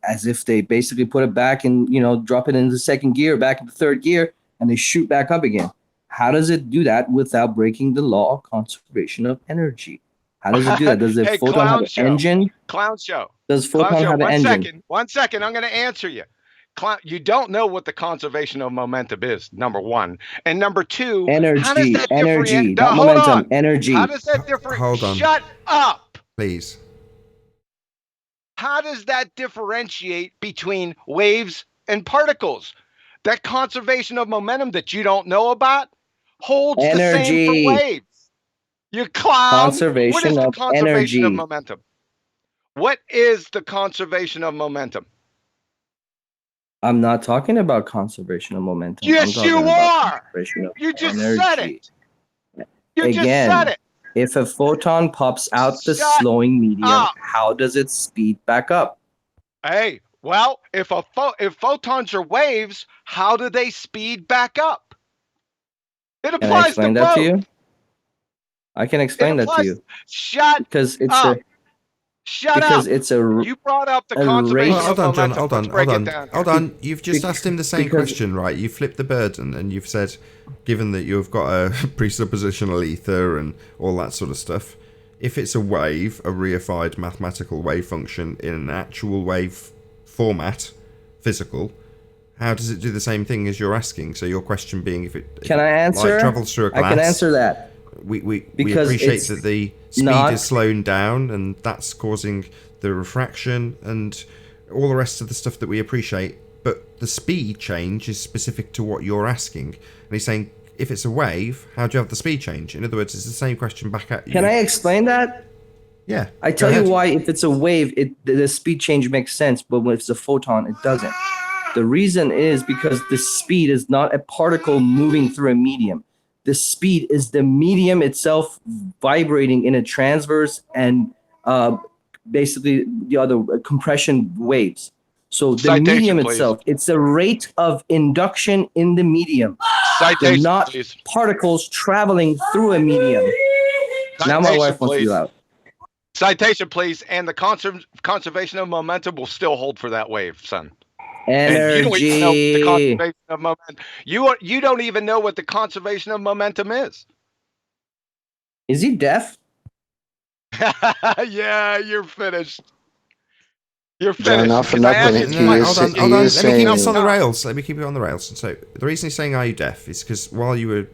as if they basically put it back and drop it into second gear, back into third gear, and they shoot back up again. How does it do that without breaking the law of conservation of energy? How does it do that? Does the Hey, photon have an engine? Clown show. Does photon have an engine? 1 second. I'm going to answer you. You don't know what the conservation of momentum is, number one. And number two, how does that differentiate? Not Hold momentum, on. energy. How does that differentiate? Hold on. Shut up. Please. How does that differentiate between waves and particles? That conservation of momentum that you don't know about holds the same for waves. You clown. What is the conservation of momentum? What is the conservation of momentum? I'm not talking about conservation of momentum. Yes, you are. You just said it. You just said it. If a photon pops out the slowing medium, how does it speed back up? Hey, well, if photons are waves, how do they speed back up? It applies to both. To you? I can explain that to you. Shut up. Shut up. Because it's you brought up the conservation hold on, of John, momentum. hold on. You've just asked him the same question, right? You flipped the burden and you've said, given that you've got a presuppositional ether and all that sort of stuff, if it's a wave, a reified mathematical wave function in an actual wave format, physical, how does it do the same thing as you're asking? So your question being, if I answer? Light travels through a glass, I can answer that. We appreciate that the speed is slowing down, and that's causing the refraction and all the rest of the stuff that we appreciate. But the speed change is specific to what you're asking. And he's saying, if it's a wave, how do you have the speed change? In other words, it's the same question back at you. Can I explain that? Yeah. I tell you why. If it's a wave, the speed change makes sense, but when it's a photon, it doesn't. The reason is because the speed is not a particle moving through a medium. The speed is the medium itself vibrating in a transverse and basically the other compression waves. So the medium itself, it's a rate of induction in the medium. They're not particles traveling through a medium. Now my wife wants to be loud. Citation, please. And the conservation of momentum will still hold for that wave, son. And you don't even know what the Energy. conservation of momentum. You don't even know what the conservation of momentum is. Is he deaf? Yeah, you're finished. You're John, finished. not for Because I asked nothing. you No, twice. hold on, You hold He on. is Let me keep this saying. on the no. rails. Let me keep it on the rails. So the reason he's saying "Are you deaf?" is because while you were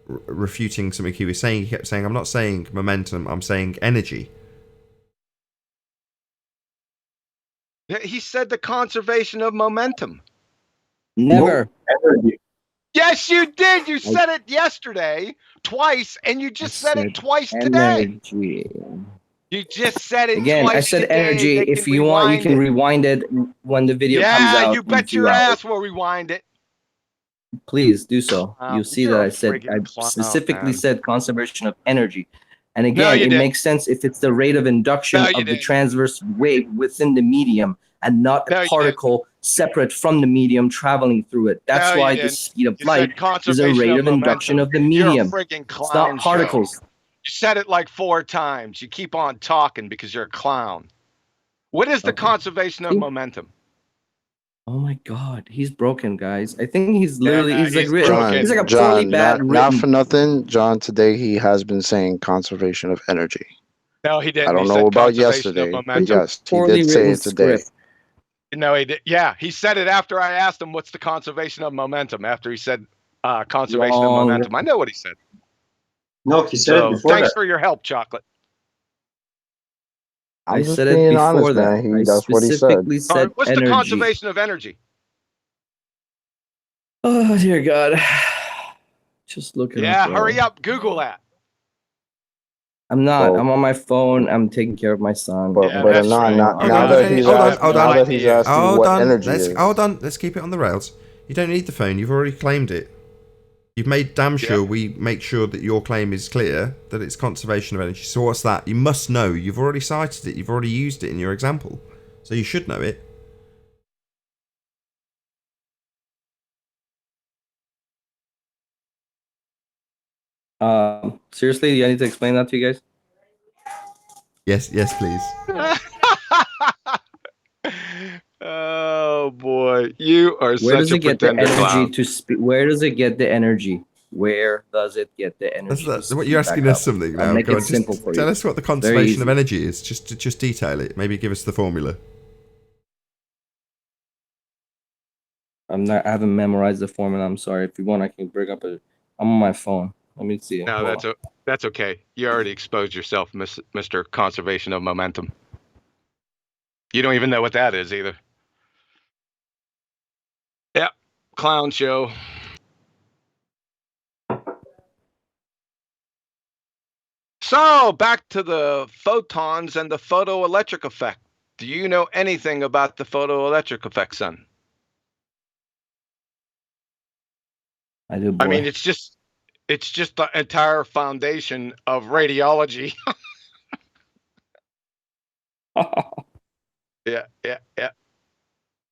refuting something he was saying, he kept saying, "I'm not saying momentum. I'm saying energy." He said the conservation of momentum. Never. Energy. Yes, you did. You said it yesterday twice, and you just said it twice today. Energy. You just said it Again, I twice said today. energy. They If can you want, you rewind can it. rewind it when the video comes Yeah, out you in a bet few your hours. ass we'll rewind it. Please do so. You'll see You're that a I friggin' clown, specifically man. said conservation of energy. And No, again, you it didn't. makes sense if it's the rate of induction No, you of the didn't. transverse wave within the medium and not No, a you didn't. particle separate from the medium traveling through it. That's No, you why the didn't. speed of You light said is a conservation rate of of induction momentum. of the You're a medium. friggin' It's not clown show. particles. You said it like 4 times. You keep on talking because you're a clown. What is the Okay. conservation of momentum? Oh my God, he's broken, guys. I think he's literally Yeah, he's like he's written. broken. He's like a poorly John, bad not for written. nothing. John, today he has been saying conservation of energy. No, he I didn't. He don't know said about conservation of yesterday, but It's momentum. a yes, he poorly did say written it today. script. No, he did. Yeah, he said it after I asked him what's the conservation of momentum. After he said conservation of Wrong. momentum, I know what he said. No, he said it So before thanks that. for your help, Chocolate. I I'm just said it being before honest, that. man. I That's what he said. specifically said What's the energy. conservation of energy? Oh dear God. Just look it up. Yeah, Bro. hurry up. Google that. I'm not. Well, I'm on my phone. I'm taking care of my son. but Yeah, but that's now, right. now, You Hold now on, you got that don't it. need, he's hold on, asked, You have hold no now on. that he's idea. asking Hold what on, energy is. let's keep it on the rails. You don't need the phone. You've already claimed it. You've made damn sure we make sure that your claim is clear, that it's conservation of energy. So what's that? You must know. You've already cited it. You've already used it in your example. So you should know it. Seriously, do I need to explain that to you guys? Yes, please. Oh boy, you are Where does such a it get the pretender energy clown. to speak? Where does it get the energy? Where does it get the energy to What speed you're back asking us up? something I'll now. make Go it on, simple just for tell you. us what the Very conservation of easy. energy is. Just detail it. Maybe give us the formula. I haven't memorized the formula. I'm sorry. If you want, I can bring up a. I'm on my phone. Let me see. No, Hold on. that's okay. You already exposed yourself, Mr. Conservation of Momentum. You don't even know what that is either. Yep, clown show. So back to the photons and the photoelectric effect. Do you know anything about the photoelectric effect, son? I do, boy. I mean, it's just the entire foundation of radiology. Yeah. Yeah.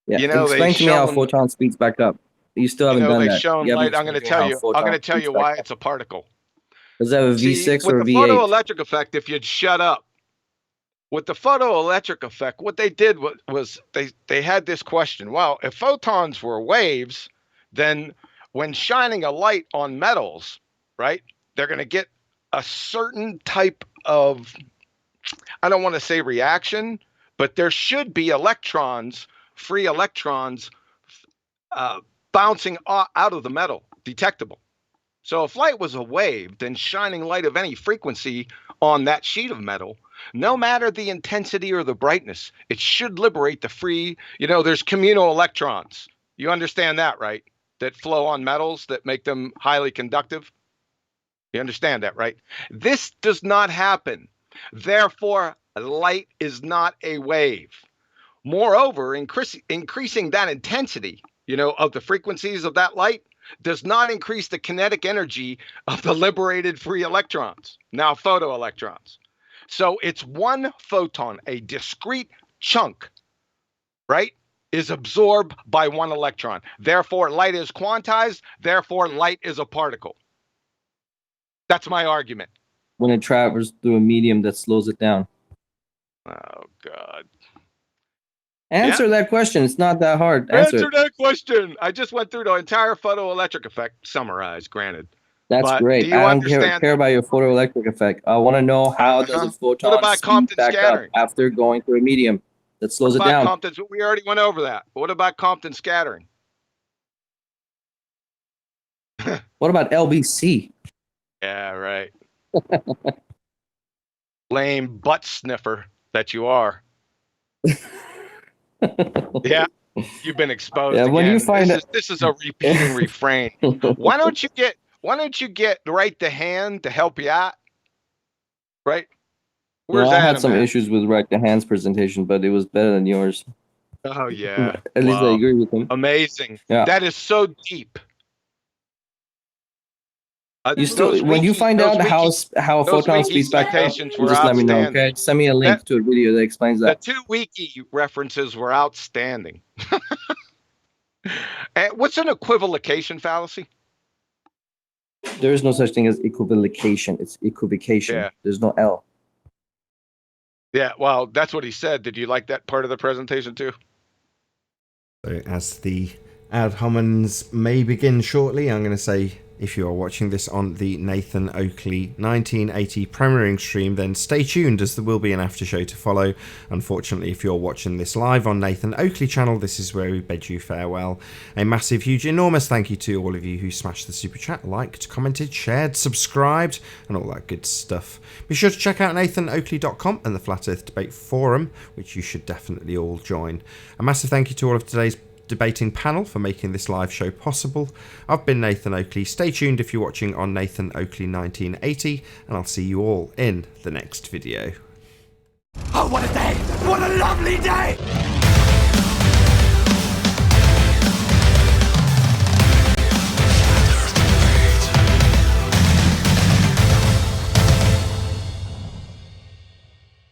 You know, Explain to me how photon speeds back up. You still haven't done they've that. shown You haven't light. I'm going explained to to me tell how you. I'm going photon to tell speeds you back why up. it's a particle. Does it have a See, V6 with or the a V8? photoelectric effect, if you'd shut up, with the photoelectric effect, what they did was they had this question. Well, if photons were waves, then when shining a light on metals, right, they're going to get a certain type of, I don't want to say reaction, but there should be electrons, free electrons, uh, bouncing out of the metal, detectable. So if light was a wave, then shining light of any frequency on that sheet of metal, no matter the intensity or the brightness, it should liberate the free, there's communal electrons. You understand that, right? That flow on metals that make them highly conductive. You understand that, right? This does not happen. Therefore, light is not a wave. Moreover, increasing that intensity, of the frequencies of that light does not increase the kinetic energy of the liberated free electrons, now photoelectrons. So it's one photon, a discrete chunk, right, is absorbed by one electron. Therefore, light is quantized. Therefore, light is a particle. That's my argument. When it travels through a medium that slows it down. Oh, God. Answer that question. It's not that hard. Answer it. that question. I just went through the entire photoelectric effect summarized, granted. That's But great. do you I don't understand care about your photoelectric effect. I want to know how does a What photon about speed Compton back scattering? up after going through a medium that slows What it about down? Compton's? We already went over that. What about Compton scattering? What about LBC? Yeah, right. Lame butt sniffer that you are. Yeah, you've been exposed Yeah, again. when you find this is a repeating refrain. Why don't you get right the hand to help you out? Right? Where's I had Adam some at? issues with Right the Hands presentation, but it was better than yours. Oh yeah. At least I agree with him. Amazing. Yeah. That is so deep. You still, when you find out how a photon speeds back up, citations you were just let me know. outstanding. Okay, send me a link to a video that explains that. The 2 wiki references were outstanding. And what's an equivocation fallacy? There is no such thing as equivocation. It's equivocation. Yeah. There's no L. Yeah, well, that's what he said. Did you like that part of the presentation too? So as the ad hominems may begin shortly, I'm going to say, if you are watching this on the Nathan Oakley 1980 premiering stream, then stay tuned as there will be an after show to follow. Unfortunately, if you're watching this live on Nathan Oakley channel, this is where we bid you farewell. A massive, huge, enormous thank you to all of you who smashed the super chat, liked, commented, shared, subscribed, and all that good stuff. Be sure to check out nathanoakley.com and the Flat Earth Debate Forum, which you should definitely all join. A massive thank you to all of today's debating panel for making this live show possible. I've been Nathan Oakley. Stay tuned if you're watching on Nathan Oakley 1980, and I'll see you all in the next video. Oh, what a day! What a lovely day!